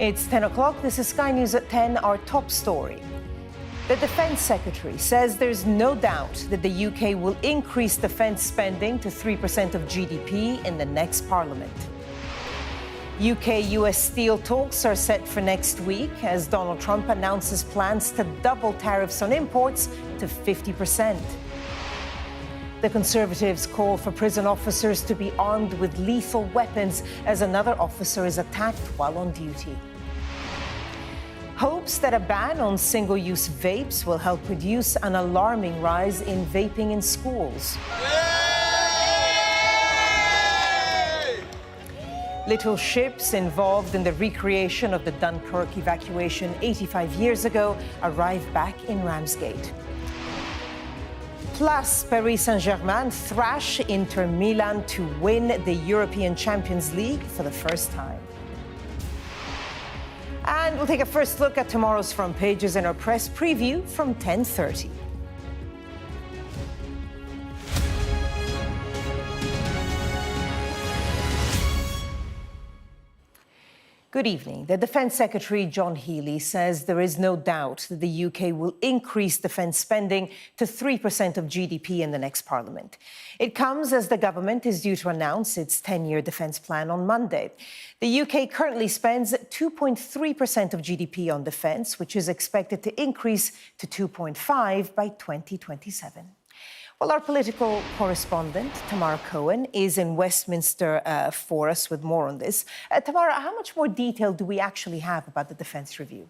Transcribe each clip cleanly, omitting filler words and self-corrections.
It's 10 o'clock. This is Sky News at 10, our top story. The Defence Secretary says there's no doubt that the UK will increase defence spending to 3% of GDP in the next Parliament. UK-US steel talks are set for next week as Donald Trump announces plans to double tariffs on imports to 50%. The Conservatives call for prison officers to be armed with lethal weapons as another officer is attacked while on duty. Hopes that a ban on single-use vapes will help reduce an alarming rise in vaping in schools. Little ships involved in the recreation of the Dunkirk evacuation 85 years ago arrive back in Ramsgate. Plus, Paris Saint-Germain thrash Inter Milan to win the European Champions League for the first time. And we'll take a first look at tomorrow's front pages in our press preview from 10:30. Good evening. The Defence Secretary, John Healey, says there is no doubt that the UK will increase defence spending to 3% of GDP in the next Parliament. It comes as the government is due to announce its 10-year defence plan on Monday. The UK currently spends 2.3% of GDP on defence, which is expected to increase to 2.5% by 2027. Well, our political correspondent, Tamara Cohen, is in Westminster for us with more on this. Tamara, how much more detail do we actually have about the Defence Review?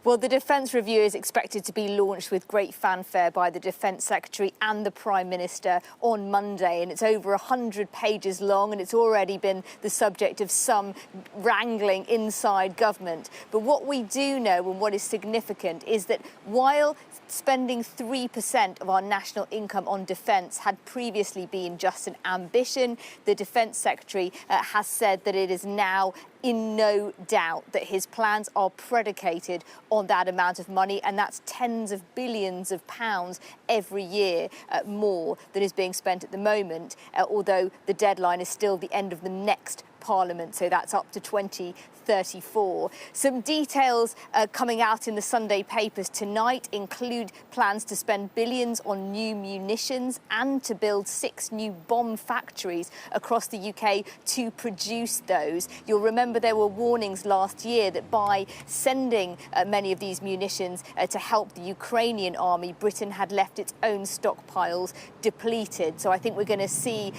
Well, the Defence Review is expected to be launched with great fanfare by the Defence Secretary and the Prime Minister on Monday. And it's over 100 pages long, and it's already been the subject of some wrangling inside government. But what we do know, and what is significant, is that while spending 3% of our national income on defence had previously been just an ambition, the Defence Secretary has said that it is now in no doubt that his plans are predicated on that amount of money, and that's tens of billions of pounds every year more than is being spent at the moment, although the deadline is still the end of the next Parliament, so that's up to 2034. Some details coming out in the Sunday papers tonight include plans to spend billions on new munitions and to build 6 new bomb factories across the UK to produce those. You'll remember there were warnings last year that by sending many of these munitions to help the Ukrainian army, Britain had left its own stockpiles depleted. So I think we're going to see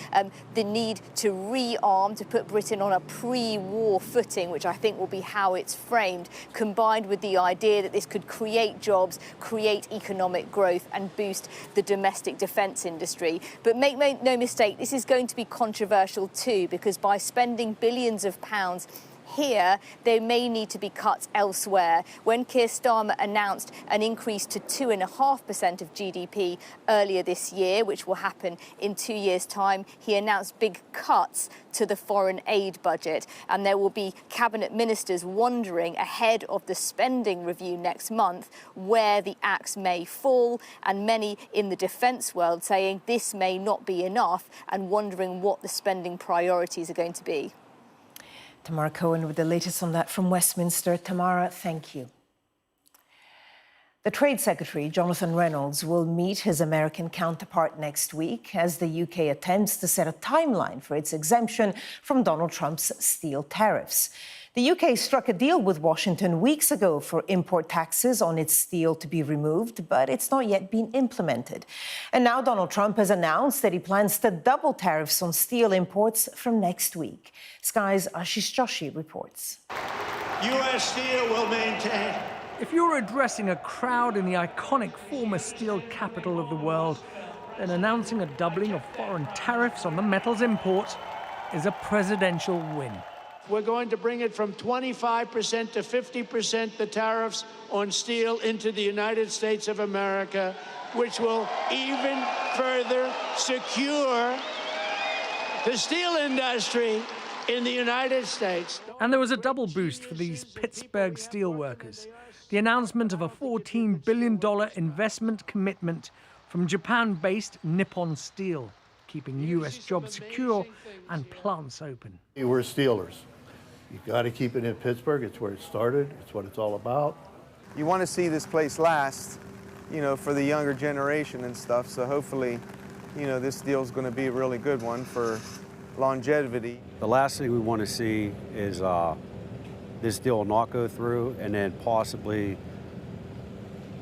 the need to rearm, to put Britain on a pre-war footing, which I think will be how it's framed, combined with the idea that this could create jobs, create economic growth and boost the domestic defence industry. But make no mistake, this is going to be controversial too, because by spending billions of pounds here, there may need to be cuts elsewhere. When Keir Starmer announced an increase to 2.5% of GDP earlier this year, which will happen in 2 years' time, he announced big cuts to the foreign aid budget. And there will be cabinet ministers wondering ahead of the spending review next month where the axe may fall, and many in the defence world saying this may not be enough and wondering what the spending priorities are going to be. Tamara Cohen with the latest on that from Westminster. Tamara, thank you. The Trade Secretary, Jonathan Reynolds, will meet his American counterpart next week as the UK attempts to set a timeline for its exemption from Donald Trump's steel tariffs. The UK struck a deal with Washington weeks ago for import taxes on its steel to be removed, but it's not yet been implemented. And now Donald Trump has announced that he plans to double tariffs on steel imports from next week. Sky's Ashish Joshi reports. U.S. Steel will maintain. If you're addressing a crowd in the iconic former steel capital of the world, then announcing a doubling of foreign tariffs on the metal's import is a presidential win. We're going to bring it from 25% to 50%, the tariffs on steel into the United States of America, which will even further secure the steel industry in the United States. And there was a double boost for these Pittsburgh steelworkers. The announcement of a $14 billion investment commitment from Japan-based Nippon Steel, keeping U.S. jobs secure and plants open. We're steelers. You got to keep it in Pittsburgh. It's where it started. It's what it's all about. You want to see this place last, for the younger generation and stuff. So hopefully, this deal is going to be a really good one for longevity. The last thing we want to see is this deal not go through, and then possibly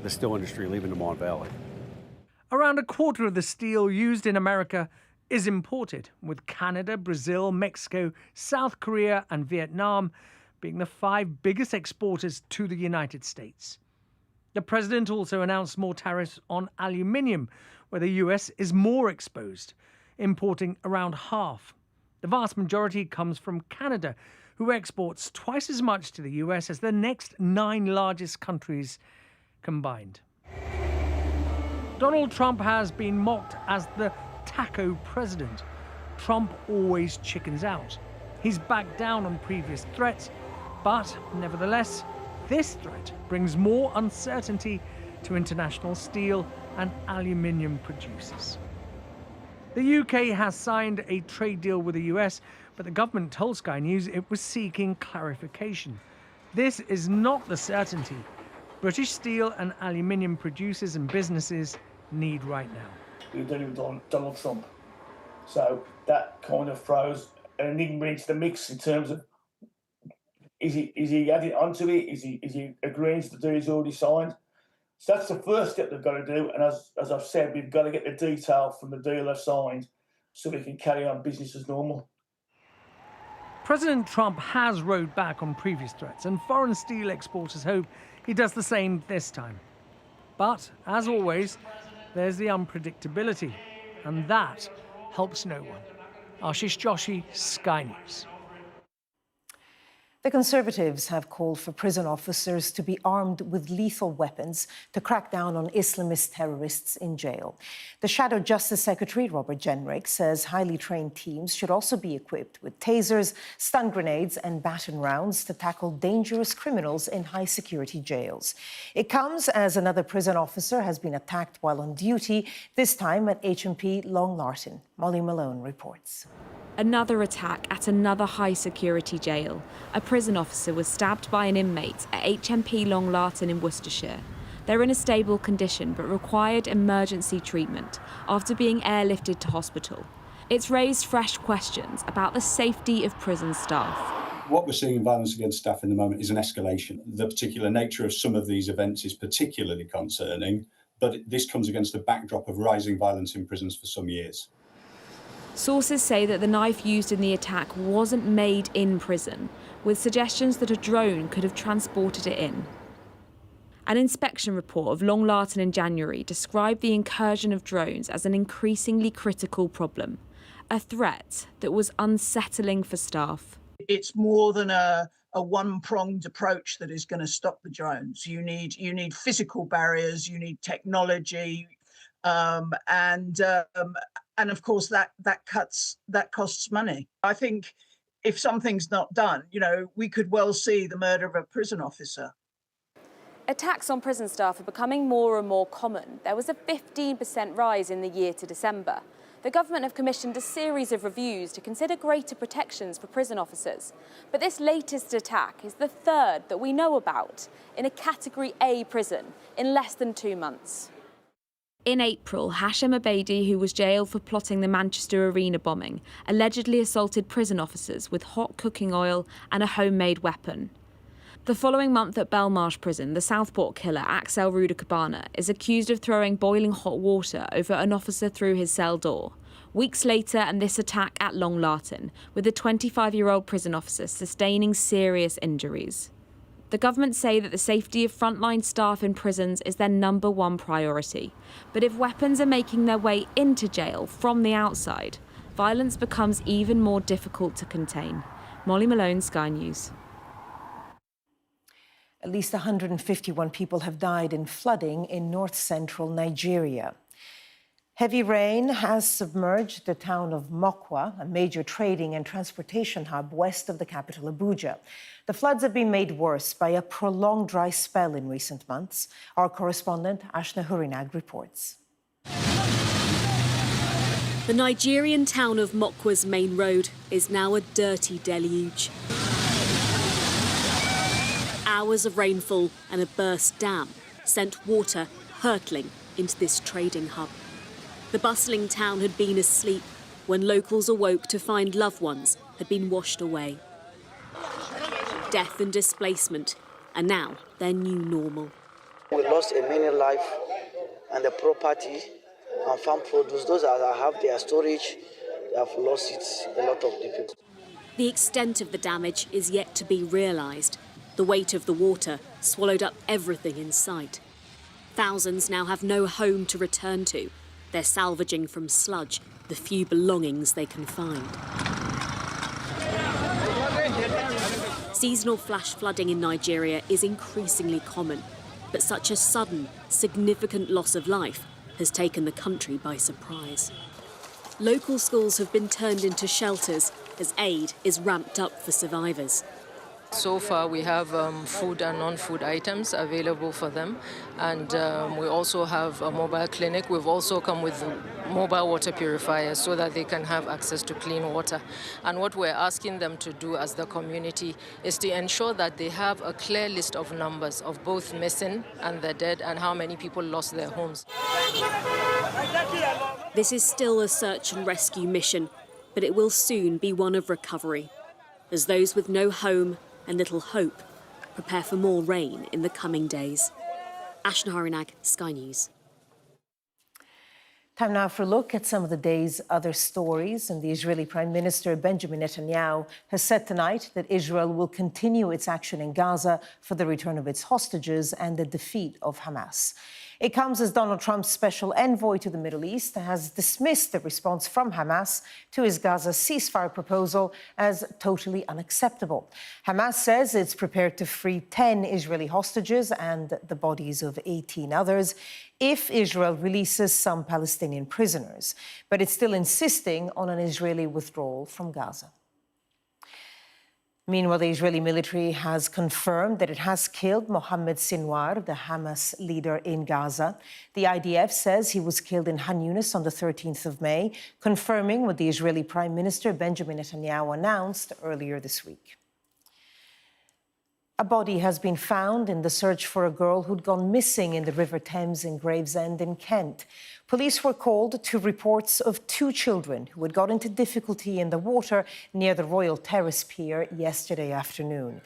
the steel industry leaving the Mon Valley. Around a quarter of the steel used in America is imported, with Canada, Brazil, Mexico, South Korea and Vietnam being the 5 biggest exporters to the United States. The president also announced more tariffs on aluminium, where the US is more exposed, importing around half. The vast majority comes from Canada, who exports twice as much to the US as the next 9 largest countries combined. Donald Trump has been mocked as the taco president. Trump always chickens out. He's backed down on previous threats, but nevertheless, this threat brings more uncertainty to international steel and aluminium producers. The UK has signed a trade deal with the US, but the government told Sky News it was seeking clarification. This is not the certainty British steel and aluminium producers and businesses need right now. We're dealing with Donald Trump. So that kind of throws an enigma into the mix in terms of is he adding onto it? Is he agreeing to the deal he's already signed? So that's the first step they've got to do. And as I've said, we've got to get the detail from the deal they've signed so we can carry on business as normal. President Trump has rowed back on previous threats, and foreign steel exporters hope he does the same this time. But, as always, there's the unpredictability, and that helps no one. Ashish Joshi, Sky News. The Conservatives have called for prison officers to be armed with lethal weapons to crack down on Islamist terrorists in jail. The Shadow Justice Secretary, Robert Jenrick, says highly trained teams should also be equipped with tasers, stun grenades and baton rounds to tackle dangerous criminals in high-security jails. It comes as another prison officer has been attacked while on duty, this time at HMP Long Lartin. Molly Malone reports. Another attack at another high-security jail. A prison officer was stabbed by an inmate at HMP Long Lartin in Worcestershire. They're in a stable condition but required emergency treatment after being airlifted to hospital. It's raised fresh questions about the safety of prison staff. What we're seeing in violence against staff in the moment is an escalation. The particular nature of some of these events is particularly concerning, but this comes against a backdrop of rising violence in prisons for some years. Sources say that the knife used in the attack wasn't made in prison, with suggestions that a drone could have transported it in. An inspection report of Long Lartin in January described the incursion of drones as an increasingly critical problem, a threat that was unsettling for staff. It's more than a one-pronged approach that is going to stop the drones. You need physical barriers, you need technology, and of course that costs money. I think if something's not done, we could well see the murder of a prison officer. Attacks on prison staff are becoming more and more common. There was a 15% rise in the year to December. The government have commissioned a series of reviews to consider greater protections for prison officers. But this latest attack is the third that we know about in a Category A prison in less than 2 months. In April, Hashem Abedi, who was jailed for plotting the Manchester Arena bombing, allegedly assaulted prison officers with hot cooking oil and a homemade weapon. The following month at Belmarsh Prison, the Southport killer, Axel Rudakabana, is accused of throwing boiling hot water over an officer through his cell door. Weeks later, and this attack at Long Lartin, with a 25-year-old prison officer sustaining serious injuries. The government say that the safety of frontline staff in prisons is their #1 priority. But if weapons are making their way into jail from the outside, violence becomes even more difficult to contain. Molly Malone, Sky News. At least 151 people have died in flooding in north-central Nigeria. Heavy rain has submerged the town of Mokwa, a major trading and transportation hub west of the capital, Abuja. The floods have been made worse by a prolonged dry spell in recent months. Our correspondent, Ashna Hurinag, reports. The Nigerian town of Mokwa's main road is now a dirty deluge. Hours of rainfall and a burst dam sent water hurtling into this trading hub. The bustling town had been asleep when locals awoke to find loved ones had been washed away. Death and displacement are now their new normal. We lost a many life and the property and farm produce. Those that have their storage, they have lost it, a lot of people. The extent of the damage is yet to be realised. The weight of the water swallowed up everything in sight. Thousands now have no home to return to. They're salvaging from sludge the few belongings they can find. Seasonal flash flooding in Nigeria is increasingly common, but such a sudden, significant loss of life has taken the country by surprise. Local schools have been turned into shelters as aid is ramped up for survivors. So far we have food and non-food items available for them, and we also have a mobile clinic. We've also come with mobile water purifiers so that they can have access to clean water. And what we're asking them to do as the community is to ensure that they have a clear list of numbers of both missing and the dead and how many people lost their homes. This is still a search and rescue mission, but it will soon be one of recovery, as those with no home and little hope prepare for more rain in the coming days. Ashna Harinag, Sky News. Time now for a look at some of the day's other stories. And the Israeli Prime Minister Benjamin Netanyahu has said tonight that Israel will continue its action in Gaza for the return of its hostages and the defeat of Hamas. It comes as Donald Trump's special envoy to the Middle East has dismissed the response from Hamas to his Gaza ceasefire proposal as totally unacceptable. Hamas says it's prepared to free 10 Israeli hostages and the bodies of 18 others if Israel releases some Palestinian prisoners. But it's still insisting on an Israeli withdrawal from Gaza. Meanwhile, the Israeli military has confirmed that it has killed Mohammed Sinwar, the Hamas leader in Gaza. The IDF says he was killed in Han Yunis on the 13th of May, confirming what the Israeli Prime Minister Benjamin Netanyahu announced earlier this week. A body has been found in the search for a girl who'd gone missing in the River Thames in Gravesend in Kent. Police were called to reports of 2 children who had got into difficulty in the water near the Royal Terrace Pier yesterday afternoon.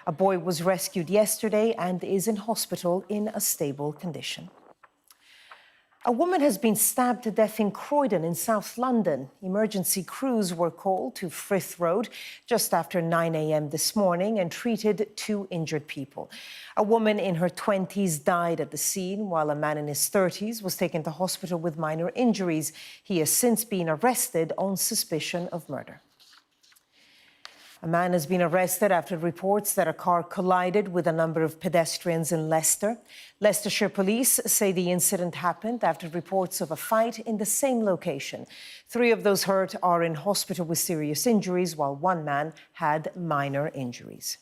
A boy was rescued yesterday and is in hospital in a stable condition. A woman has been stabbed to death in Croydon in South London. Emergency crews were called to Frith Road just after 9 a.m. this morning and treated 2 injured people. A woman in her 20s died at the scene, while a man in his 30s was taken to hospital with minor injuries. He has since been arrested on suspicion of murder. A man has been arrested after reports that a car collided with a number of pedestrians in Leicester. Leicestershire police say the incident happened after reports of a fight in the same location. 3 of those hurt are in hospital with serious injuries, while 1 man had minor injuries.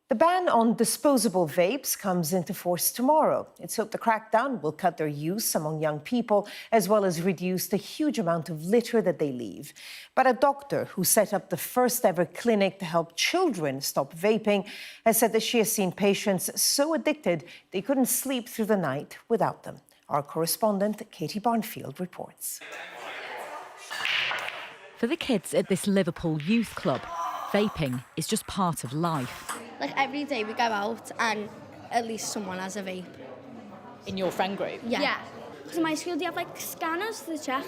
The ban on disposable vapes comes into force tomorrow. It's hoped the crackdown will cut their use among young people, as well as reduce the huge amount of litter that they leave. But a doctor who set up the first ever clinic to help children stop vaping has said that she has seen patients so addicted they couldn't sleep through the night without them. Our correspondent, Katie Barnfield, reports. For the kids at this Liverpool youth club, vaping is just part of life. Like every day we go out and at least someone has a vape. In your friend group? Yeah. Because in my school they have like scanners to check.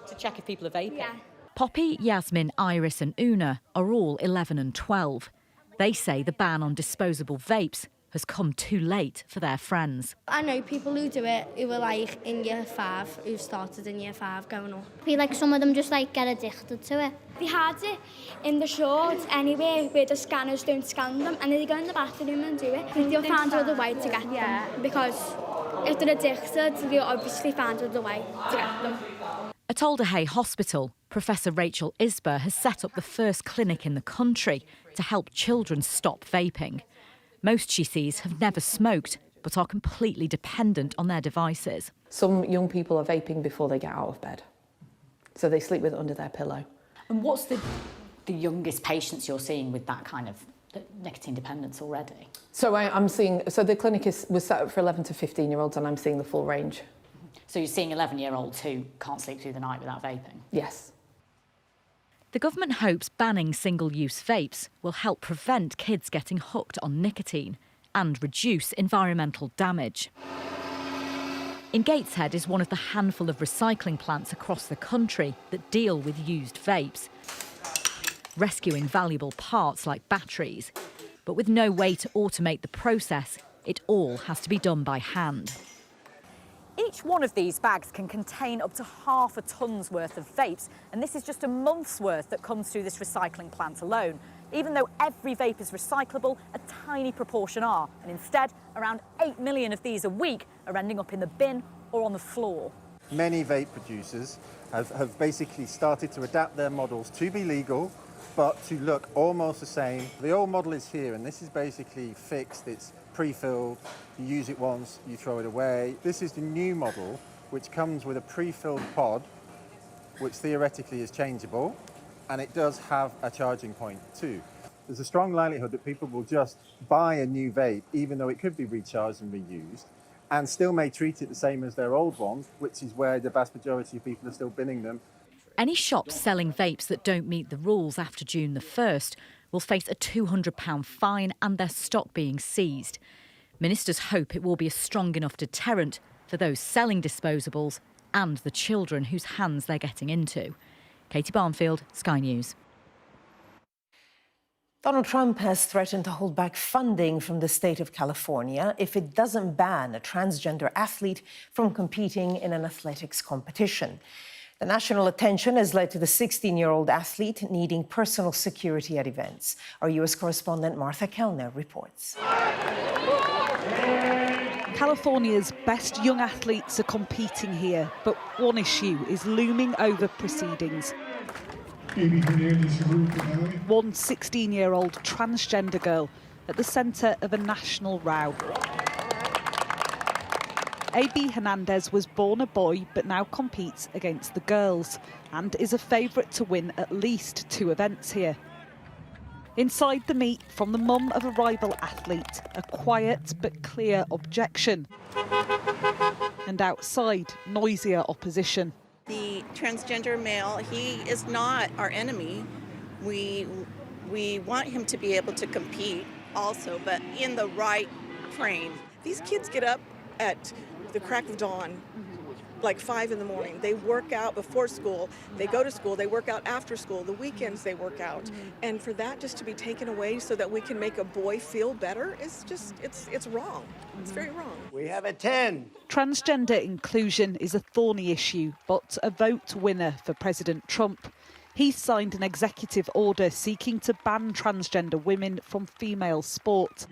To check if people are vaping? Yeah. Poppy, Yasmin, Iris and Una are all 11 and 12. They say the ban on disposable vapes has come too late for their friends. I know people who do it who were like in year 5, who started in year 5 going up. I feel like some of them just like get addicted to it. They had it in the shorts anywhere where the scanners don't scan them, and then they go in the bathroom and do it. And they'll find another way to get them, because if they're addicted, they'll obviously find another way to get them. At Alder Hey Hospital, Professor Rachel Isber has set up the first clinic in the country to help children stop vaping. Most, she sees, have never smoked, but are completely dependent on their devices. Some young people are vaping before they get out of bed, so they sleep with it under their pillow. And what's the the youngest patients you're seeing with that kind of nicotine dependence already? So I'm seeing, so the clinic was set up for 11 to 15-year-olds, and I'm seeing the full range. So you're seeing 11-year-olds who can't sleep through the night without vaping? Yes. The government hopes banning single-use vapes will help prevent kids getting hooked on nicotine and reduce environmental damage. In Gateshead is one of the handful of recycling plants across the country that deal with used vapes, rescuing valuable parts like batteries. But with no way to automate the process, it all has to be done by hand. Each one of these bags can contain up to half a tonne's worth of vapes, and this is just a month's worth that comes through this recycling plant alone. Even though every vape is recyclable, a tiny proportion are, and instead, around 8 million of these a week are ending up in the bin or on the floor. Many vape producers have basically started to adapt their models to be legal, but to look almost the same. The old model is here, and this is basically fixed. It's pre-filled, you use it once, you throw it away. This is the new model, which comes with a pre-filled pod, which theoretically is changeable, and it does have a charging point too. There's a strong likelihood that people will just buy a new vape, even though it could be recharged and reused, and still may treat it the same as their old ones, which is where the vast majority of people are still binning them. Any shops selling vapes that don't meet the rules after June the 1st will face a £200 fine and their stock being seized. Ministers hope it will be a strong enough deterrent for those selling disposables and the children whose hands they're getting into. Katie Barnfield, Sky News. Donald Trump has threatened to hold back funding from the state of California if it doesn't ban a transgender athlete from competing in an athletics competition. The national attention has led to the 16-year-old athlete needing personal security at events. Our U.S. correspondent Martha Kellner reports. California's best young athletes are competing here, but one issue is looming over proceedings. One 16-year-old transgender girl at the centre of a national row. A.B. Hernandez was born a boy but now competes against the girls and is a favourite to win at least 2 events here. Inside the meet, from the mum of a rival athlete, a quiet but clear objection. And outside, noisier opposition. The transgender male, he is not our enemy. We want him to be able to compete also, but in the right frame. These kids get up at the crack of dawn, like 5 in the morning. They work out before school, they go to school, they work out after school, the weekends they work out. And for that just to be taken away so that we can make a boy feel better is just, it's wrong. It's very wrong. We have a 10. Transgender inclusion is a thorny issue, but a vote winner for President Trump. He's signed an executive order seeking to ban transgender women from female sport.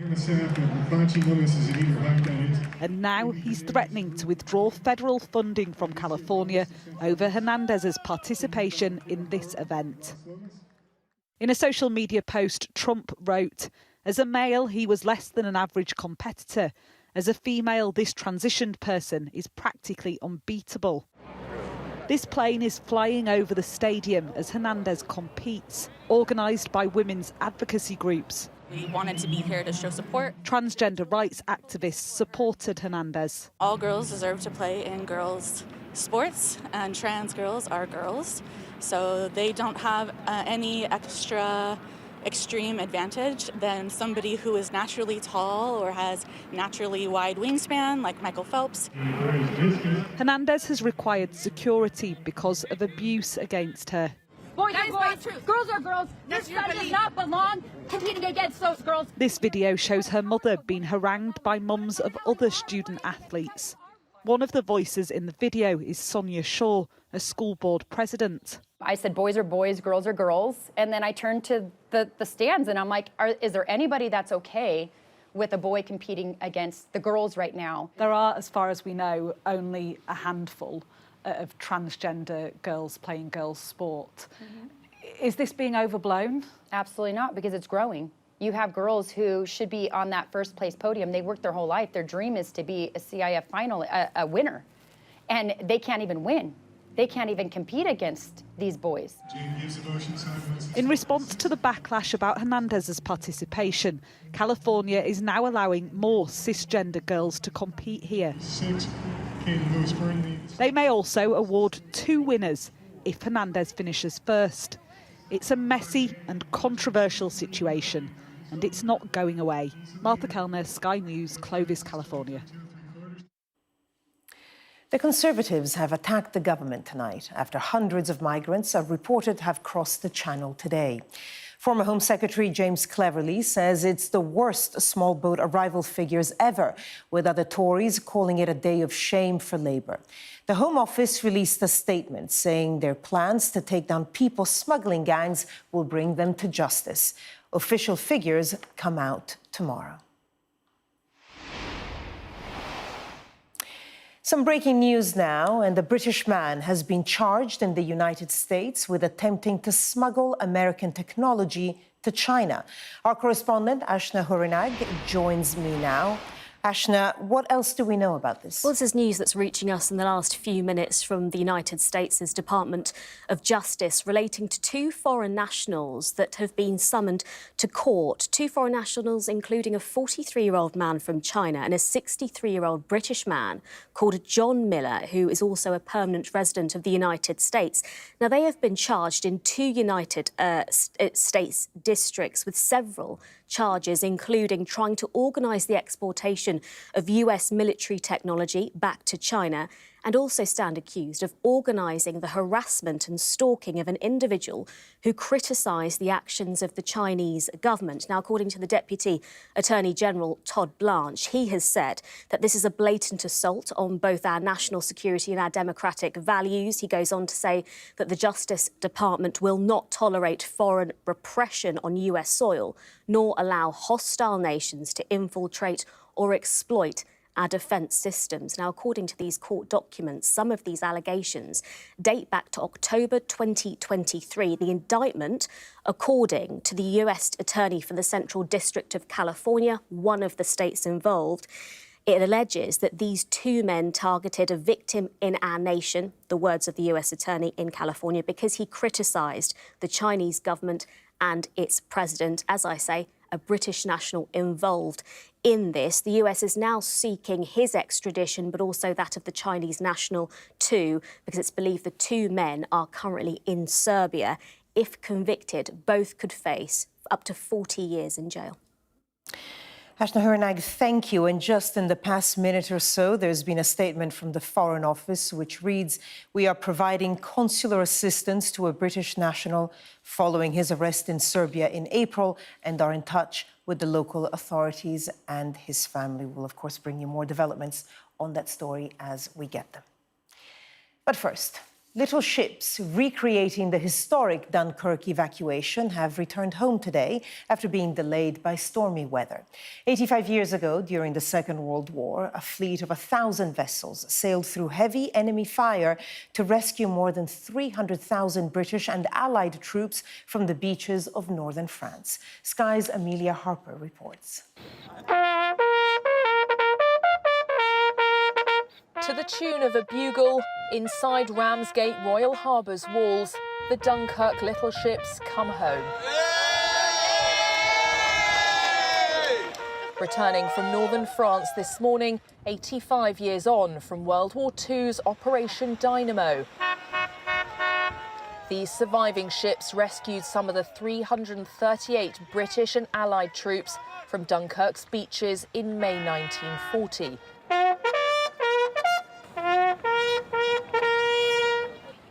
And now he's threatening to withdraw federal funding from California over Hernandez's participation in this event. In a social media post, Trump wrote, "As a male, he was less than an average competitor. As a female, this transitioned person is practically unbeatable." This plane is flying over the stadium as Hernandez competes, organised by women's advocacy groups. We wanted to be here to show support. Transgender rights activists supported Hernandez. All girls deserve to play in girls' sports, and trans girls are girls, so they don't have any extra extreme advantage than somebody who is naturally tall or has naturally wide wingspan, like Michael Phelps. Hernandez has required security because of abuse against her. Boys are boys, girls are girls. This son does not belong competing against those girls. This video shows her mother being harangued by mums of other student athletes. One of the voices in the video is Sonia Shaw, a school board president. I said, boys are boys, girls are girls. And then I turned to the stands and I'm like, is there anybody that's okay with a boy competing against the girls right now? There are, as far as we know, only a handful of transgender girls playing girls' sport. Is this being overblown? Absolutely not, because it's growing. You have girls who should be on that first place podium. They worked their whole life. Their dream is to be a CIF final, a winner. And they can't even win. they can't even compete against these boys. In response to the backlash about Hernandez's participation, California is now allowing more cisgender girls to compete here. They may also award 2 winners if Hernandez finishes first. It's a messy and controversial situation, and it's not going away. Martha Kellner, Sky News, Clovis, California. The Conservatives have attacked the government tonight after hundreds of migrants are reported to have crossed the channel today. Former Home Secretary James Cleverly says it's the worst small boat arrival figures ever, with other Tories calling it a day of shame for Labour. The Home Office released a statement saying their plans to take down people smuggling gangs will bring them to justice. Official figures come out tomorrow. Some breaking news now, and a British man has been charged in the United States with attempting to smuggle American technology to China. Our correspondent, Ashna Hurinag, joins me now. Ashna, what else do we know about this? Well, this is news that's reaching us in the last few minutes from the United States' Department of Justice relating to 2 foreign nationals that have been summoned to court. 2 foreign nationals, including a 43-year-old man from China and a 63-year-old British man called John Miller, who is also a permanent resident of the United States. Now, they have been charged in 2 United States districts with several charges, including trying to organise the exportation of US military technology back to China, and also stand accused of organising the harassment and stalking of an individual who criticised the actions of the Chinese government. Now, according to the Deputy Attorney General, Todd Blanche, he has said that this is a blatant assault on both our national security and our democratic values. He goes on to say that the Justice Department will not tolerate foreign repression on US soil, nor allow hostile nations to infiltrate or exploit our defence systems. Now, according to these court documents, some of these allegations date back to October 2023. The indictment, according to the US Attorney for the Central District of California, one of the states involved, it alleges that these 2 men targeted a victim in our nation, the words of the US Attorney in California, because he criticised the Chinese government and its president. As I say, a British national involved in this. The US is now seeking his extradition, but also that of the Chinese national too, because it's believed the 2 men are currently in Serbia. If convicted, both could face up to 40 years in jail. Ashna Hurinag, thank you. And just in the past minute or so, there's been a statement from the Foreign Office which reads, "We are providing consular assistance to a British national following his arrest in Serbia in April and are in touch with the local authorities and his family." We'll, of course, bring you more developments on that story as we get them. But first, little ships recreating the historic Dunkirk evacuation have returned home today after being delayed by stormy weather. 85 years ago, during the Second World War, a fleet of 1,000 vessels sailed through heavy enemy fire to rescue more than 300,000 British and Allied troops from the beaches of northern France. Sky's Amelia Harper reports. To the tune of a bugle, inside Ramsgate Royal Harbour's walls, the Dunkirk little ships come home. Returning from northern France this morning, 85 years on from World War II's Operation Dynamo. These surviving ships rescued some of the 338 British and Allied troops from Dunkirk's beaches in May 1940.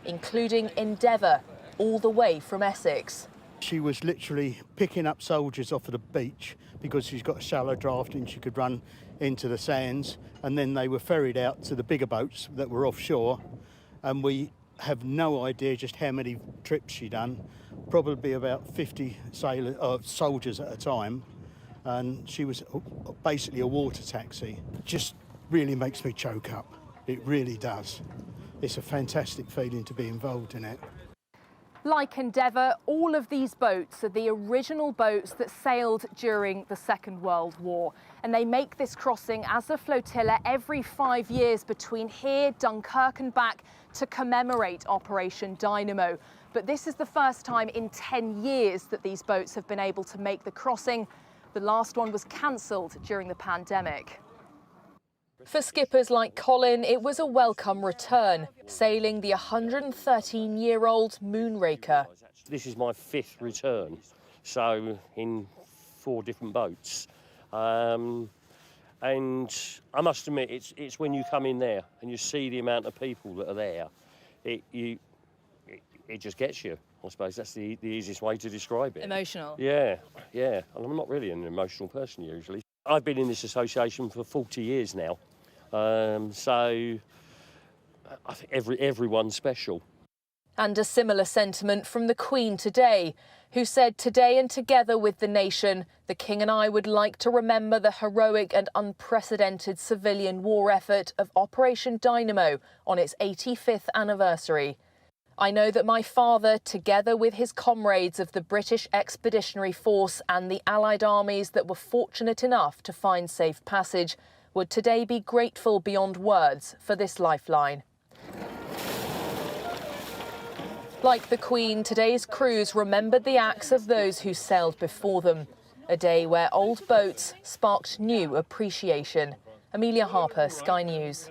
Including Endeavour, all the way from Essex. She was literally picking up soldiers off of the beach because she's got a shallow draft and she could run into the sands, and then they were ferried out to the bigger boats that were offshore, and we have no idea just how many trips she done, probably about 50 soldiers at a time, and she was basically a water taxi. It just really makes me choke up. It really does. It's a fantastic feeling to be involved in it. Like Endeavour, all of these boats are the original boats that sailed during the Second World War. And they make this crossing as a flotilla every 5 years between here, Dunkirk and back to commemorate Operation Dynamo. But this is the first time in 10 years that these boats have been able to make the crossing. The last one was cancelled during the pandemic. For skippers like Colin, it was a welcome return, sailing the 113-year-old Moonraker. This is my 5th return, so in 4 different boats. And I must admit, it's when you come in there and you see the amount of people that are there, it just gets you. I suppose that's the easiest way to describe it. Emotional? Yeah. And I'm not really an emotional person usually. I've been in this association for 40 years now. So I think everyone's special. And a similar sentiment from the Queen today, who said, "Today and together with the nation, the King and I would like to remember the heroic and unprecedented civilian war effort of Operation Dynamo on its 85th anniversary. I know that my father, together with his comrades of the British Expeditionary Force and the Allied armies that were fortunate enough to find safe passage, would today be grateful beyond words for this lifeline." Like the Queen, today's crews remembered the acts of those who sailed before them. A day where old boats sparked new appreciation. Amelia Harper, Sky News.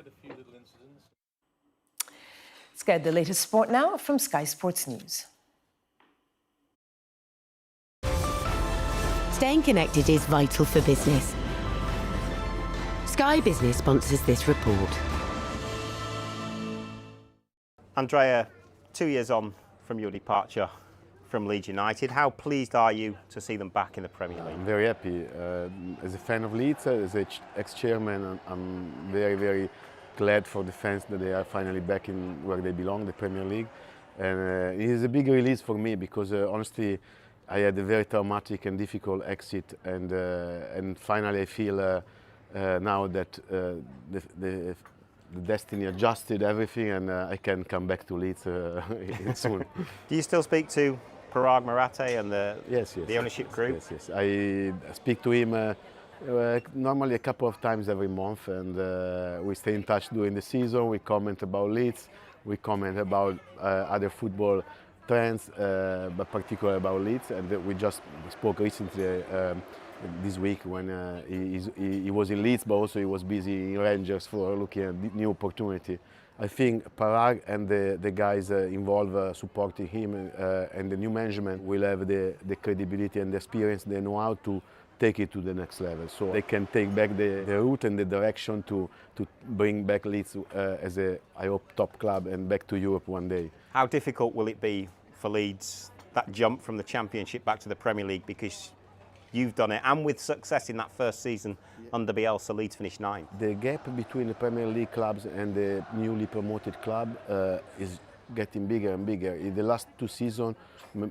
Let's get the latest sport now from Sky Sports News. Staying connected is vital for business. Sky Business sponsors this report. Andrea, 2 years on from your departure from Leeds United, how pleased are you to see them back in the Premier League? I'm very happy. As a fan of Leeds, as ex-chairman, I'm very, very glad for the fans that they are finally back in where they belong, the Premier League. And it is a big release for me because honestly, I had a very traumatic and difficult exit, and finally I feel now that the destiny adjusted everything, and I can come back to Leeds soon. Do you still speak to Parag Marathe and the ownership group? Yes. I speak to him normally a couple of times every month, and we stay in touch during the season. We comment about Leeds, we comment about other football trends, but particularly about Leeds. And we just spoke recently this week when he was in Leeds, but also he was busy in Rangers for looking at new opportunity. I think Parag and the guys involved supporting him and the new management will have the credibility and the experience, the know-how to take it to the next level. So they can take back the route and the direction to bring back Leeds as a, I hope, top club and back to Europe one day. How difficult will it be for Leeds, that jump from the Championship back to the Premier League, because you've done it, and with success in that first season under Bielsa, Leeds finished 9th. The gap between the Premier League clubs and the newly promoted club is getting bigger and bigger. In the last 2 seasons,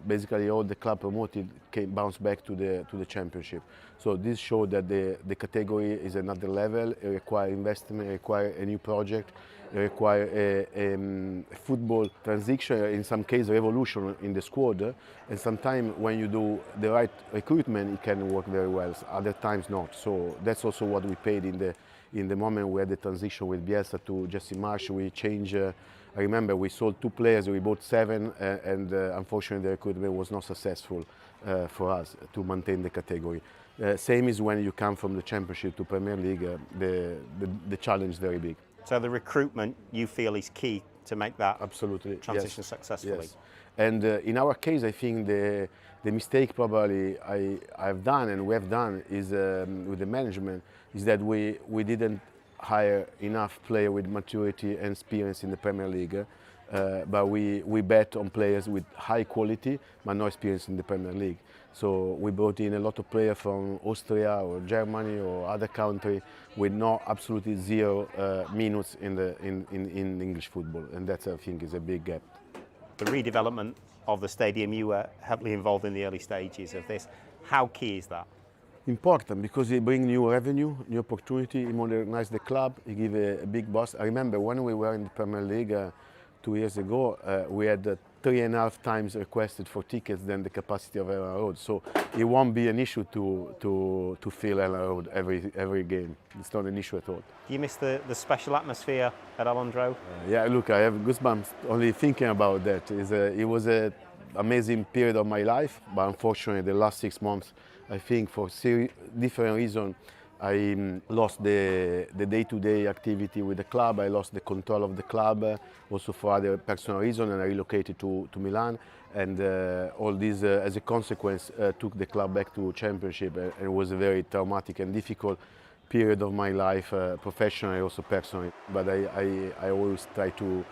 basically all the club promoted bounced back to the Championship. So this showed that the category is another level. It requires investment, it requires a new project, it requires a football transition, in some cases revolution in the squad. And sometimes when you do the right recruitment, it can work very well. Other times not. So that's also what we paid in the moment we had the transition with Bielsa to Jesse Marsch. We changed. I remember we sold 2 players, we bought 7, and unfortunately the recruitment was not successful for us to maintain the category. Same is when you come from the Championship to Premier League, the challenge is very big. So the recruitment, you feel, is key to make that absolutely transition successfully. Yes. And in our case, I think the mistake probably I've done and we have done is with the management is that we didn't hire enough players with maturity and experience in the Premier League, but we bet on players with high quality but no experience in the Premier League. So we brought in a lot of players from Austria or Germany or other country with absolutely 0 minutes in English football, and that I think is a big gap. The redevelopment of the stadium, you were heavily involved in the early stages of this. How key is that? Important because it brings new revenue, new opportunity, it modernize the club, it gives a big boost. I remember when we were in the Premier League 2 years ago, we had 3.5 times requested for tickets than the capacity of Ellen Road. So it won't be an issue to fill Ellen Road every game. It's not an issue at all. Do you miss the special atmosphere at Alondro? Yeah, look, I have goosebumps only thinking about that. It was an amazing period of my life, but unfortunately the last 6 months, I think for different reasons, I lost the day-to-day activity with the club. I lost the control of the club, also for other personal reasons, and I relocated to Milan. And all this, as a consequence, took the club back to championship. And it was a very traumatic and difficult period of my life, professionally, also personally. But I always try to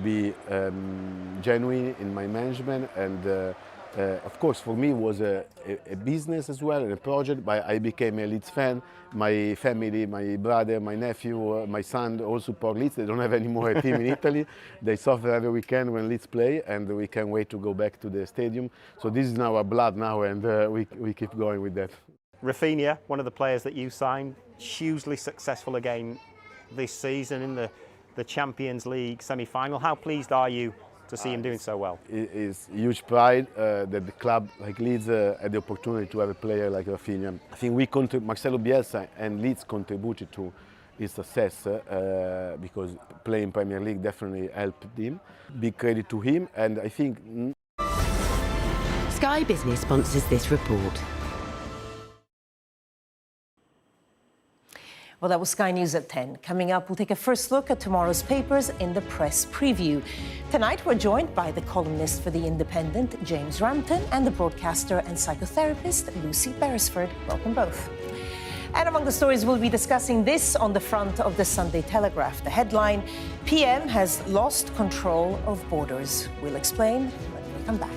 be genuine in my management, and of course, for me, it was a business as well, and a project, but I became a Leeds fan. My family, my brother, my nephew, my son all support Leeds. They don't have any more a team in Italy. They suffer every weekend when Leeds play, and we can't wait to go back to the stadium. So this is now our blood now, and we keep going with that. Rafinha, one of the players that you signed, hugely successful again this season in the Champions League semi-final. How pleased are you to see him doing so well? It is huge pride that the club like Leeds had the opportunity to have a player like Rafinha. I think Marcelo Bielsa and Leeds contributed to his success because playing Premier League definitely helped him. Big credit to him, and I think Sky Business sponsors this report. Well, that was Sky News at 10. Coming up, we'll take a first look at tomorrow's papers in the press preview. Tonight, we're joined by the columnist for The Independent, James Rampton, and the broadcaster and psychotherapist, Lucy Beresford. Welcome both. And among the stories we'll be discussing, this on the front of the Sunday Telegraph. The headline, PM has lost control of borders. We'll explain when we come back.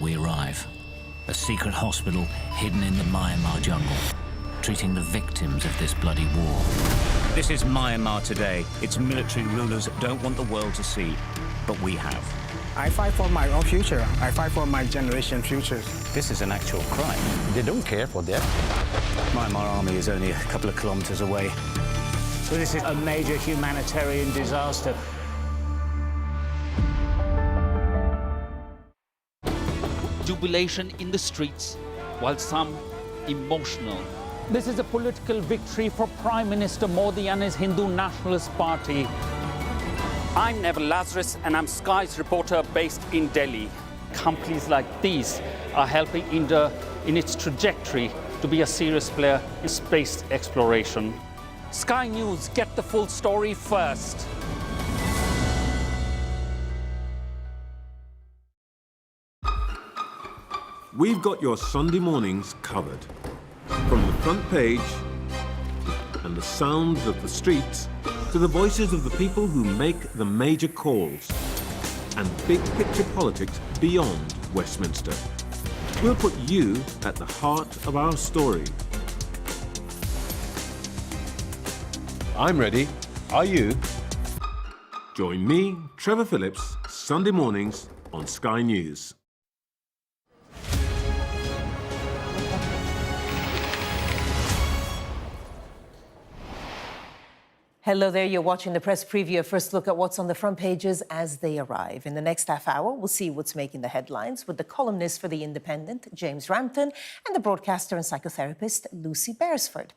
We arrive. A secret hospital hidden in the Myanmar jungle, treating the victims of this bloody war. This is Myanmar today. Its military rulers don't want the world to see, but we have. I fight for my own future. I fight for my generation's futures. This is an actual crime. They don't care for that. Myanmar army is only a couple of kilometers away. So this is a major humanitarian disaster. Jubilation in the streets, while some emotional. This is a political victory for Prime Minister Modi and his Hindu Nationalist Party. I'm Neville Lazarus, and I'm Sky's reporter based in Delhi. companies like these are helping India in its trajectory to be a serious player in space exploration. Sky News, get the full story first. We've got your Sunday mornings covered. From the front page and the sounds of the streets to the voices of the people who make the major calls and big picture politics beyond Westminster. We'll put you at the heart of our story. I'm ready. Are you? Join me, Trevor Phillips, Sunday mornings on Sky News. Hello there, you're watching the press preview. A first look at what's on the front pages as they arrive. In the next half hour, we'll see what's making the headlines with the columnist for The Independent, James Rampton, and the broadcaster and psychotherapist, Lucy Beresford.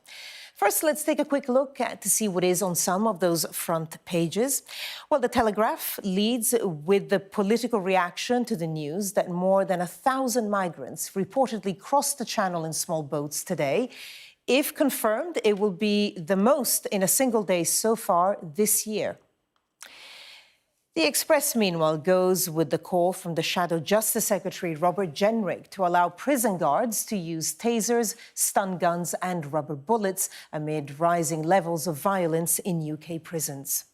First, let's take a quick look to see what is on some of those front pages. Well, The Telegraph leads with the political reaction to the news that more than 1,000 migrants reportedly crossed the Channel in small boats today. If confirmed, it will be the most in a single day so far this year. The Express, meanwhile, goes with the call from the Shadow Justice Secretary Robert Jenrick to allow prison guards to use tasers, stun guns and rubber bullets amid rising levels of violence in UK prisons.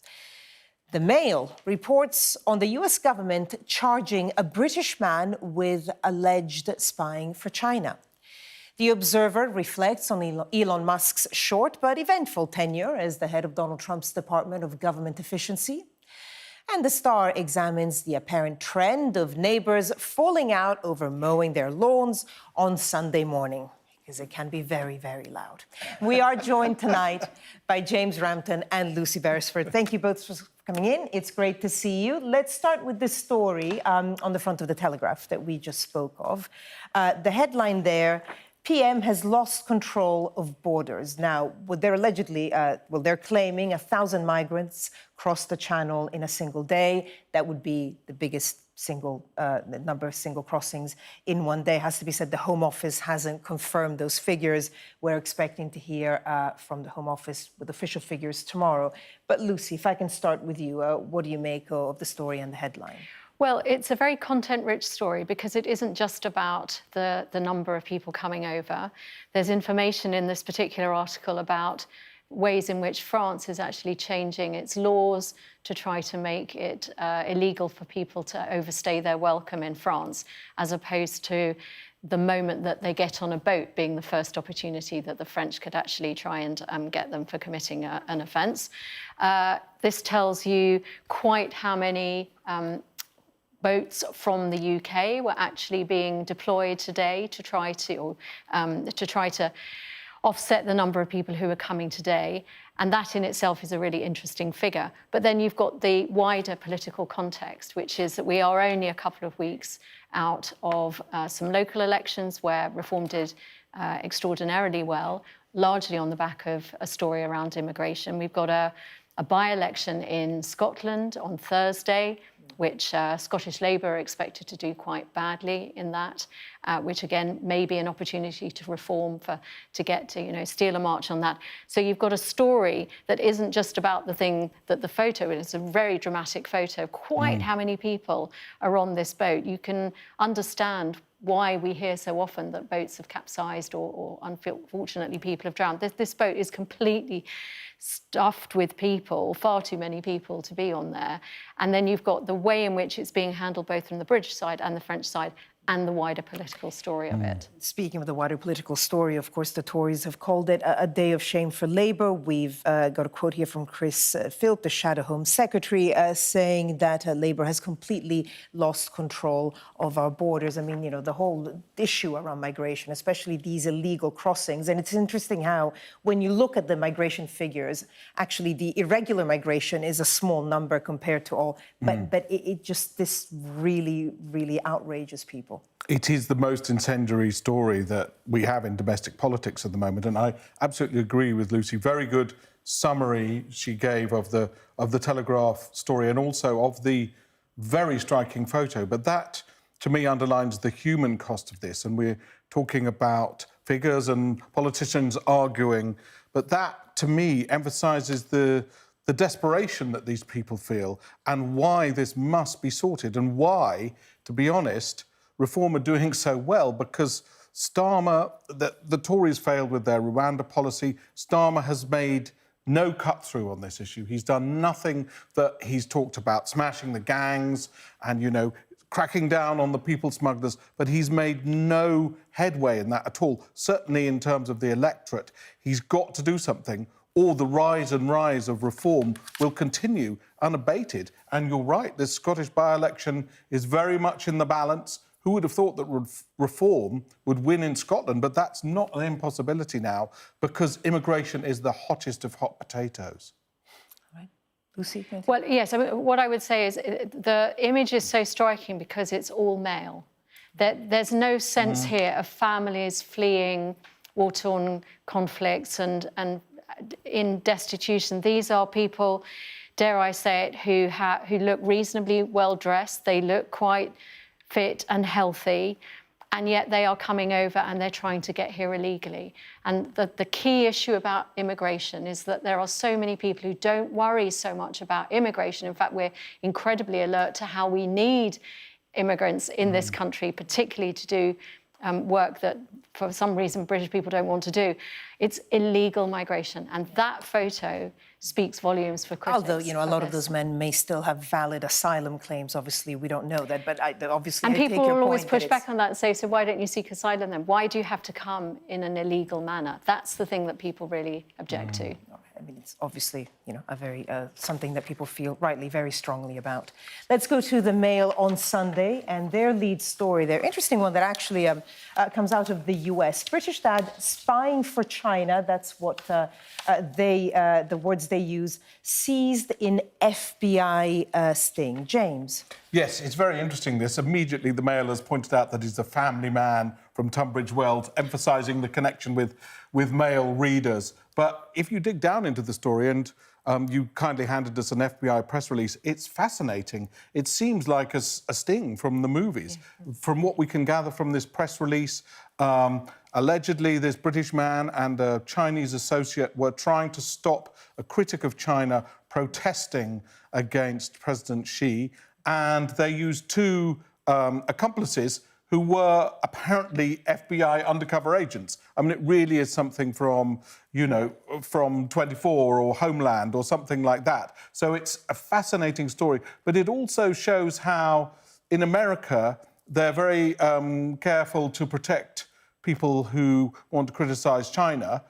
The Mail reports on the US government charging a British man with alleged spying for China. The Observer reflects on Elon Musk's short but eventful tenure as the head of Donald Trump's Department of Government Efficiency. And The Star examines the apparent trend of neighbours falling out over mowing their lawns on Sunday morning, because it can be very, very loud. We are joined tonight by James Rampton and Lucy Beresford. Thank you both for coming in. It's great to see you. Let's start with this story on the front of the Telegraph that we just spoke of. The headline there, PM has lost control of borders. Now, what they're allegedly, they're claiming 1,000 migrants crossed the Channel in a single day. That would be the biggest single number of single crossings in one day. Has to be said, the Home Office hasn't confirmed those figures. We're expecting to hear from the Home Office with official figures tomorrow. But Lucy, if I can start with you, what do you make of the story and the headline? Well, it's a very content-rich story because it isn't just about the number of people coming over. There's information in this particular article about ways in which France is actually changing its laws to try to make it illegal for people to overstay their welcome in France, as opposed to the moment that they get on a boat being the first opportunity that the French could actually try and get them for committing an offence. This tells you quite how many boats from the UK were actually being deployed today to try to offset the number of people who are coming today. And that in itself is a really interesting figure. But then you've got the wider political context, which is that we are only a couple of weeks out of some local elections where Reform did extraordinarily well, largely on the back of a story around immigration. We've got a by-election in Scotland on Thursday, which Scottish Labour are expected to do quite badly in that, which again may be an opportunity to reform to get to steal a march on that. So you've got a story that isn't just about the thing that the photo is. It's a very dramatic photo. Quite how many people are on this boat. You can understand why we hear so often that boats have capsized or unfortunately people have drowned. This boat is completely stuffed with people, far too many people to be on there. And then you've got the way in which it's being handled both from the British side and the French side, and the wider political story of it. Speaking of the wider political story, of course, the Tories have called it a day of shame for Labour. We've got a quote here from Chris Philp, the Shadow Home Secretary, saying that Labour has completely lost control of our borders. I mean, the whole issue around migration, especially these illegal crossings. And it's interesting how, when you look at the migration figures, actually the irregular migration is a small number compared to all. But it just, this really, really outrages people. It is the most incendiary story that we have in domestic politics at the moment, and I absolutely agree with Lucy. Very good summary she gave of the Telegraph story and also of the very striking photo. But that to me, underlines the human cost of this. And we're talking about figures and politicians arguing, but that, to me, emphasises the desperation that these people feel and why this must be sorted and why, to be honest, Reform are doing so well, because Starmer, the Tories failed with their Rwanda policy. Starmer has made no cut-through on this issue. He's done nothing that he's talked about, smashing the gangs and, you know, cracking down on the people smugglers, but he's made no headway in that at all, certainly in terms of the electorate. He's got to do something, or the rise and rise of Reform will continue unabated. And you're right, this Scottish by-election is very much in the balance. Who would have thought that Reform would win in Scotland? But that's not an impossibility now, because immigration is the hottest of hot potatoes. Lucy? Well, yes, I mean, what I would say is the image is so striking because it's all male. There's no sense here of families fleeing war-torn conflicts and in destitution. These are people, dare I say it, who look reasonably well-dressed. They look quite fit and healthy, and yet they are coming over and they're trying to get here illegally. And the key issue about immigration is that there are so many people who don't worry so much about immigration. In fact, we're incredibly alert to how we need immigrants in this country, particularly to do work that, for some reason, British people don't want to do. It's illegal migration, and that photo speaks volumes for critics. Although, you know, a lot of those men may still have valid asylum claims. Obviously, we don't know that, but obviously, and I take people your will always point push back on that and say, so why don't you seek asylum then? Why do you have to come in an illegal manner? That's the thing that people really object to. I mean, it's obviously, you know, a very something that people feel rightly very strongly about. Let's go to the Mail on Sunday and their lead story. Their interesting one that actually comes out of the US. British dad spying for China. That's what the words they use. Seized in FBI sting. James. Yes, it's very interesting, this. Immediately, the Mail has pointed out that he's a family man from Tunbridge Wells, emphasising the connection with male readers. But if you dig down into the story, and you kindly handed us an FBI press release, it's fascinating. It seems like a sting from the movies. Yeah. From what we can gather from this press release, allegedly this British man and a Chinese associate were trying to stop a critic of China protesting against President Xi, and they used two accomplices who were apparently FBI undercover agents. I mean, it really is something from, you know, from 24 or Homeland or something like that. So it's a fascinating story. But it also shows how, in America, they're very careful to protect people who want to criticise China.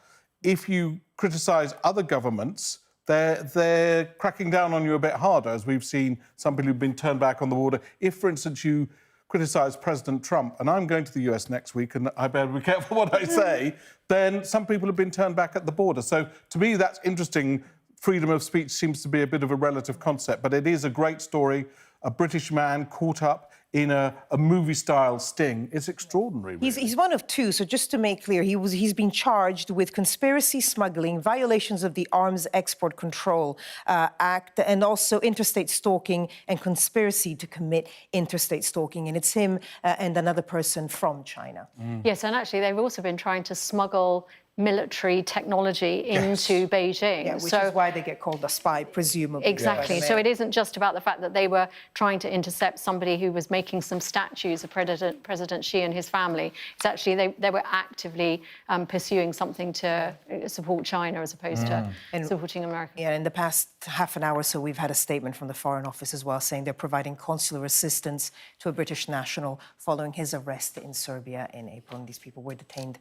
If you criticise other governments, they're cracking down on you a bit harder, as we've seen some people who've been turned back on the border. If, for instance, you criticise President Trump, and I'm going to the US next week, and I better be careful what I say, then some people have been turned back at the border. So, to me, that's interesting. Freedom of speech seems to be a bit of a relative concept, but it is a great story. A British man caught up in a movie-style sting. It's extraordinary, really. He's one of two, so just to make clear, he's been charged with conspiracy smuggling, violations of the Arms Export Control Act, and also interstate stalking and conspiracy to commit interstate stalking. And it's him and another person from China. Yes, and actually they've also been trying to smuggle military technology into Beijing. Yeah, which is why they get called a spy, presumably. Exactly. Yes. So it isn't just about the fact that they were trying to intercept somebody who was making some statues of President Xi and his family. It's actually they were actively pursuing something to support China as opposed to supporting America. Yeah, in the past half an hour or so, we've had a statement from the Foreign Office as well, saying they're providing consular assistance to a British national following his arrest in Serbia in April. And these people were detained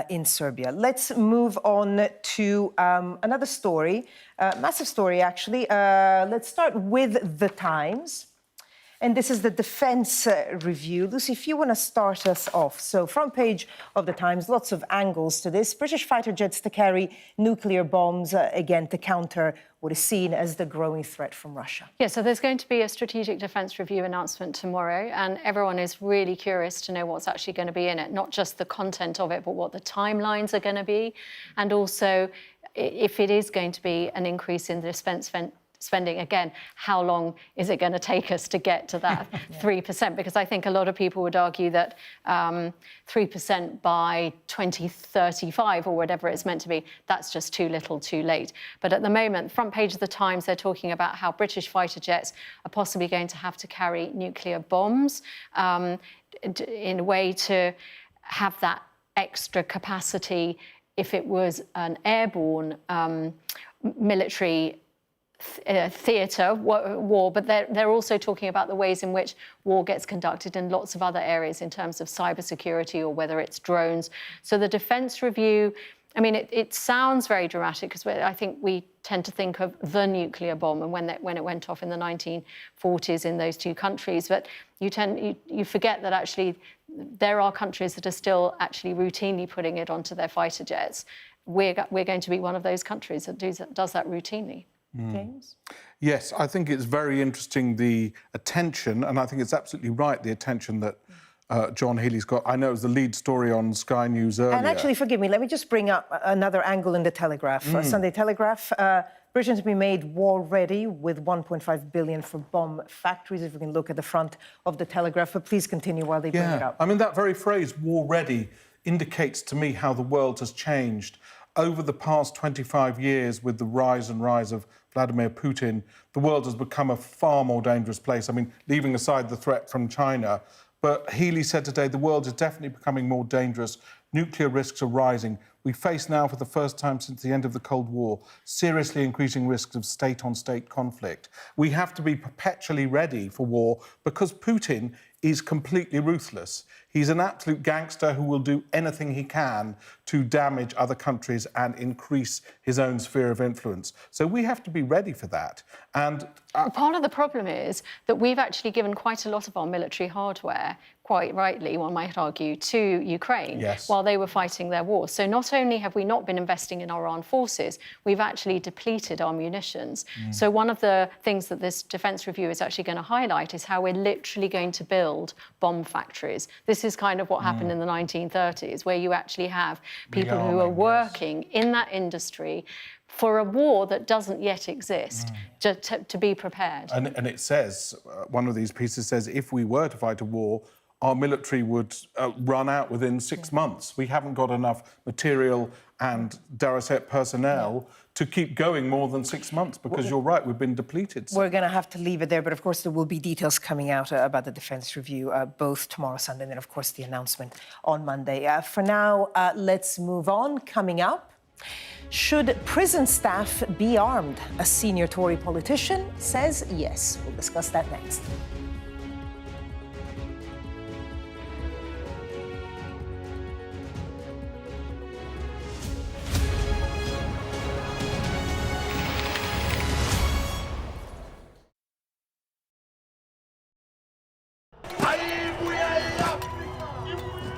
in Serbia. Let's move on to another story, massive story, actually. Let's start with The Times. And this is the Defence Review. Lucy, if you want to start us off. So, front page of The Times, lots of angles to this. British fighter jets to carry nuclear bombs, again, to counter what is seen as the growing threat from Russia. Yeah, so there's going to be a Strategic Defence Review announcement tomorrow, and everyone is really curious to know what's actually going to be in it, not just the content of it, but what the timelines are going to be, and also if it is going to be an increase in the spending. Again, how long is it going to take us to get to that 3%? Because I think a lot of people would argue that 3% by 2035 or whatever it's meant to be, that's just too little too late. But at the moment, front page of the Times, they're talking about how British fighter jets are possibly going to have to carry nuclear bombs in a way to have that extra capacity if it was an airborne military theatre war, but they're also talking about the ways in which war gets conducted in lots of other areas in terms of cybersecurity or whether it's drones. So the Defence Review, I mean, it sounds very dramatic because I think we tend to think of the nuclear bomb and when it went off in the 1940s in those two countries, but you forget that actually there are countries that are still actually routinely putting it onto their fighter jets. We're going to be one of those countries that does that routinely. James? Yes, I think it's very interesting, the attention, and I think it's absolutely right, the attention that John Healey's got. I know it was the lead story on Sky News earlier. And actually, forgive me, let me just bring up another angle in the Telegraph. Sunday Telegraph, Britain to be made war-ready with 1.5 billion for bomb factories, if we can look at the front of the Telegraph. But please continue while they bring it up. I mean, that very phrase, war-ready, indicates to me how the world has changed. Over the past 25 years, with the rise of Vladimir Putin, the world has become a far more dangerous place. I mean, leaving aside the threat from China, but Healey said today the world is definitely becoming more dangerous. Nuclear risks are rising. We face now, for the first time since the end of the Cold War, seriously increasing risks of state-on-state conflict. We have to be perpetually ready for war because Putin is completely ruthless. He's an absolute gangster who will do anything he can to damage other countries and increase his own sphere of influence. So we have to be ready for that. And part of the problem is that we've actually given quite a lot of our military hardware, quite rightly, one might argue, to Ukraine while they were fighting their war. So not only have we not been investing in our armed forces, we've actually depleted our munitions. So one of the things that this Defence Review is actually going to highlight is how we're literally going to build bomb factories. This is kind of what happened in the 1930s, where you actually have people who are working in that industry for a war that doesn't yet exist, to be prepared. And it says, one of these pieces says, if we were to fight a war, our military would run out within 6 months. We haven't got enough material and, dare I say it, personnel to keep going more than 6 months, because you're right, we've been depleted. We're going to have to leave it there, but of course there will be details coming out about the Defence Review, both tomorrow, Sunday, and then of course the announcement on Monday. For now, let's move on. Coming up, should prison staff be armed? A senior Tory politician says yes. We'll discuss that next.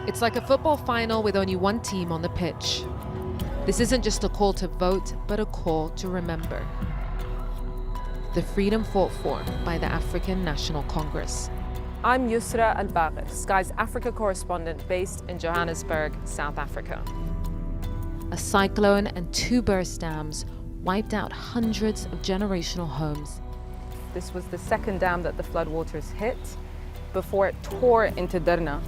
It's like a football final with only one team on the pitch. This isn't just a call to vote, but a call to remember. The freedom fought for by the African National Congress. I'm Yusra Al-Bagher, Sky's Africa correspondent based in Johannesburg, South Africa. A cyclone and 2 burst dams wiped out hundreds of generational homes. This was the second dam that the floodwaters hit before it tore into Derna.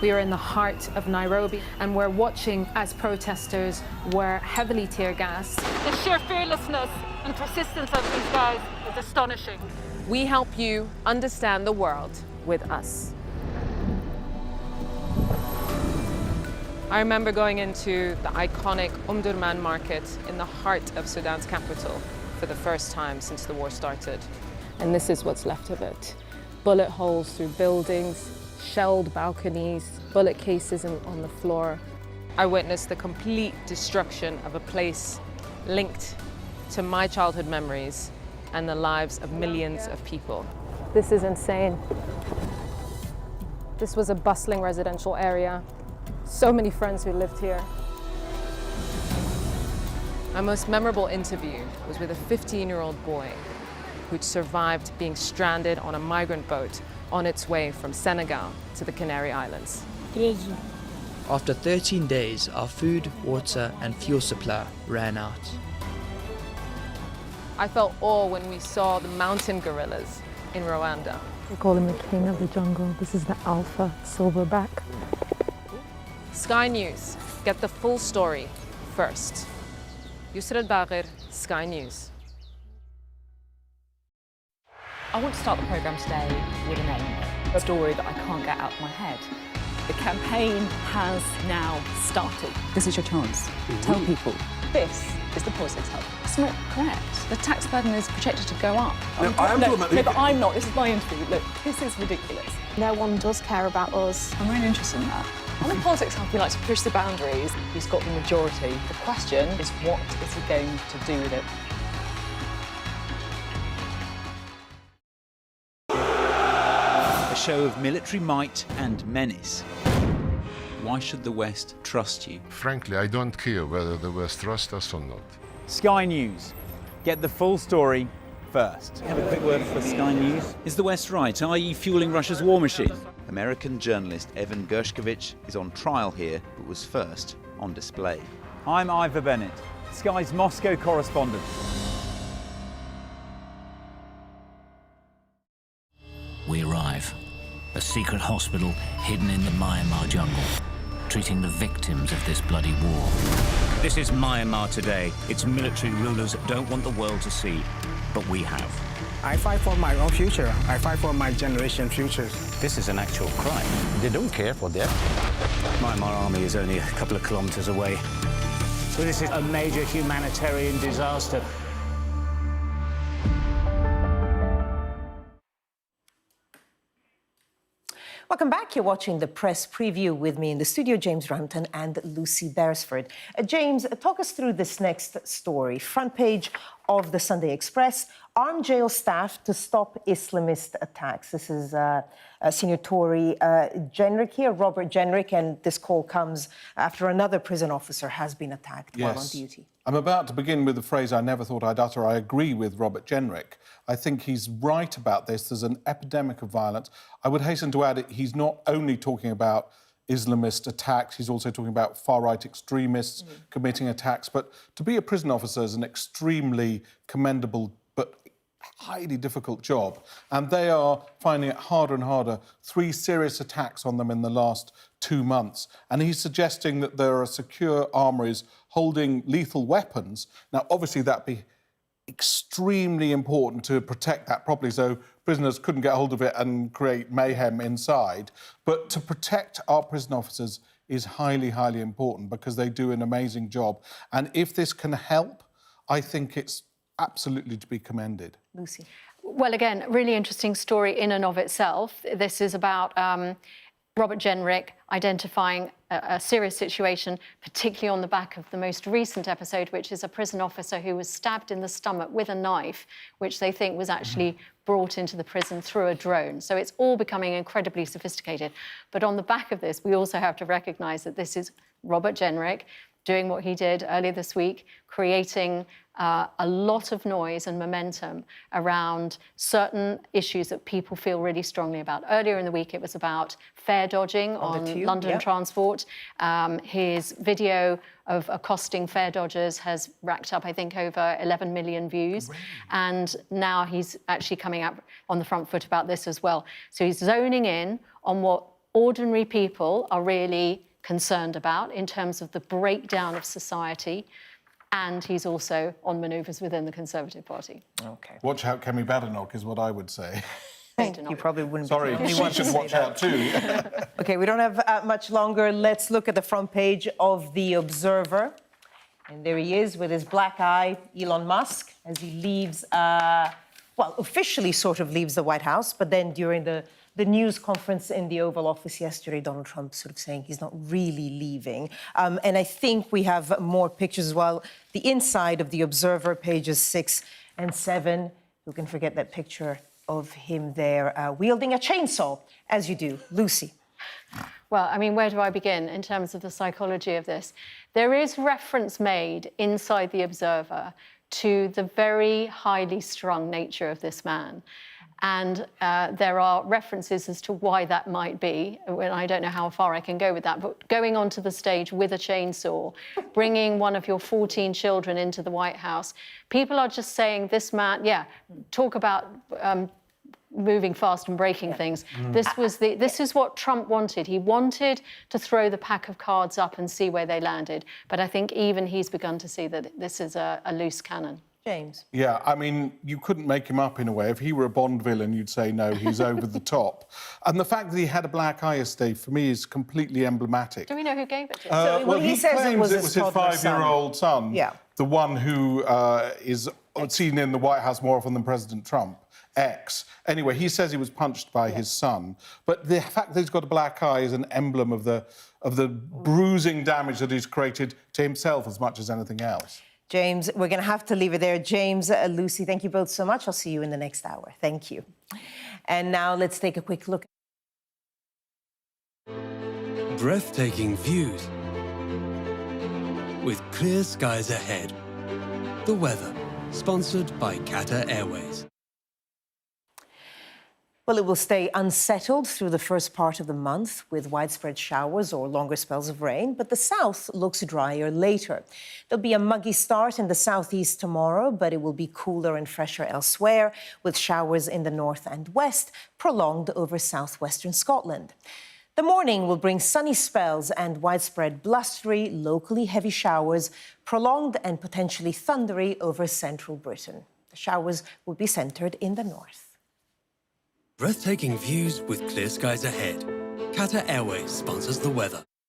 We are in the heart of Nairobi, and we're watching as protesters were heavily tear gassed. The sheer fearlessness and persistence of these guys is astonishing. We help you understand the world with us. I remember going into the iconic Omdurman market in the heart of Sudan's capital for the first time since the war started. And this is what's left of it. Bullet holes through buildings, shelled balconies, bullet cases on the floor. I witnessed the complete destruction of a place linked to my childhood memories and the lives of millions of people. This is insane. This was a bustling residential area. So many friends who lived here. My most memorable interview was with a 15-year-old boy who'd survived being stranded on a migrant boat on its way from Senegal to the Canary Islands. After 13 days, our food, water and fuel supply ran out. I felt awe when we saw the mountain gorillas in Rwanda. They call him the king of the jungle. This is the alpha silverback. Sky News. Get the full story first. Yusra Al-Bagher, Sky News. I want to start the programme today with a name, a story that I can't get out of my head. The campaign has now started. This is your chance. Tell people this is the Politics Hub. It's not correct. The tax burden is projected to go up. No, I am talking about no, but I'm not. This is my interview. Look, this is ridiculous. No one does care about us. I'm really interested in that. On the Politics Hub, we like to push the boundaries. He's got the majority. The question is, what is he going to do with it? A show of military might and menace. Why should the West trust you? Frankly, I don't care whether the West trusts us or not. Sky News. Get the full story first. Have a quick word for Sky News. Is the West right? Are you fueling Russia's war machine? American journalist Evan Gershkovich is on trial here, but was first on display. I'm Ivor Bennett, Sky's Moscow correspondent. We arrive. A secret hospital hidden in the Myanmar jungle, treating the victims of this bloody war. This is Myanmar today. Its military rulers don't want the world to see, but we have. I fight for my own future. I fight for my generation's futures. This is an actual crime. They don't care for that. Myanmar army is only a couple of kilometers away. So this is a major humanitarian disaster. Welcome back. You're watching the press preview with me in the studio, James Rampton and Lucy Beresford. James, talk us through this next story. Front page of the Sunday Express, armed jail staff to stop Islamist attacks. This is Senior Tory Jenrick here, Robert Jenrick, and this call comes after another prison officer has been attacked while on duty. I'm about to begin with a phrase I never thought I'd utter. I agree with Robert Jenrick. I think he's right about this. There's an epidemic of violence. I would hasten to add he's not only talking about Islamist attacks, he's also talking about far-right extremists committing attacks. But to be a prison officer is an extremely commendable but highly difficult job. And they are finding it harder and harder. 3 serious attacks on them in the last 2 months. And he's suggesting that there are secure armories holding lethal weapons. Now, obviously, that'd be extremely important to protect that properly so prisoners couldn't get hold of it and create mayhem inside. But to protect our prison officers is highly, highly important because they do an amazing job. And if this can help, I think it's absolutely to be commended. Lucy. Well, again, really interesting story in and of itself. This is about Robert Jenrick identifying a serious situation, particularly on the back of the most recent episode, which is a prison officer who was stabbed in the stomach with a knife, which they think was actually brought into the prison through a drone. So it's all becoming incredibly sophisticated. But on the back of this, we also have to recognise that this is Robert Jenrick doing what he did earlier this week, creating a lot of noise and momentum around certain issues that people feel really strongly about. Earlier in the week, it was about fare dodging on London transport. His video of accosting fare dodgers has racked up, I think, over 11 million views. And now he's actually coming up on the front foot about this as well. So he's zoning in on what ordinary people are really concerned about in terms of the breakdown of society. And he's also on manoeuvres within the Conservative Party. OK. Watch out, Kemi Badenoch, is what I would say. You probably wouldn't. Sorry, she should watch out too. OK, we don't have much longer. Let's look at the front page of The Observer. And there he is with his black eye, Elon Musk, as he leaves, well, officially sort of leaves the White House, but then during the news conference in the Oval Office yesterday, Donald Trump sort of saying he's not really leaving. And I think we have more pictures as well. The inside of The Observer, pages 6 and 7. Who can forget that picture of him there wielding a chainsaw, as you do. Lucy. Well, I mean, where do I begin in terms of the psychology of this? There is reference made inside The Observer to the very highly strung nature of this man. And there are references as to why that might be. And I don't know how far I can go with that, but going onto the stage with a chainsaw, bringing one of your 14 children into the White House, people are just saying, this man, talk about moving fast and breaking things. This is what Trump wanted. He wanted to throw the pack of cards up and see where they landed. But I think even he's begun to see that this is a loose cannon. James. Yeah, I mean, you couldn't make him up in a way. If he were a Bond villain, you'd say, no, he's over the top. And the fact that he had a black eye yesterday, for me, is completely emblematic. Do we know who gave it to him? Well, he says claims it was his toddler 5-year-old son, the one who is seen in the White House more often than President Trump. Anyway, he says he was punched by his son, but the fact that he's got a black eye is an emblem of the bruising damage that he's created to himself as much as anything else. James, we're going to have to leave it there. James, Lucy, thank you both so much. I'll see you in the next hour. Thank you. And now let's take a quick look. Breathtaking views with clear skies ahead. The weather, sponsored by Qatar Airways. Well, it will stay unsettled through the first part of the month with widespread showers or longer spells of rain, but the south looks drier later. There'll be a muggy start in the southeast tomorrow, but it will be cooler and fresher elsewhere, with showers in the north and west prolonged over southwestern Scotland. The morning will bring sunny spells and widespread blustery, locally heavy showers, prolonged and potentially thundery over central Britain. The showers will be centred in the north. Breathtaking views with clear skies ahead. Qatar Airways sponsors the weather.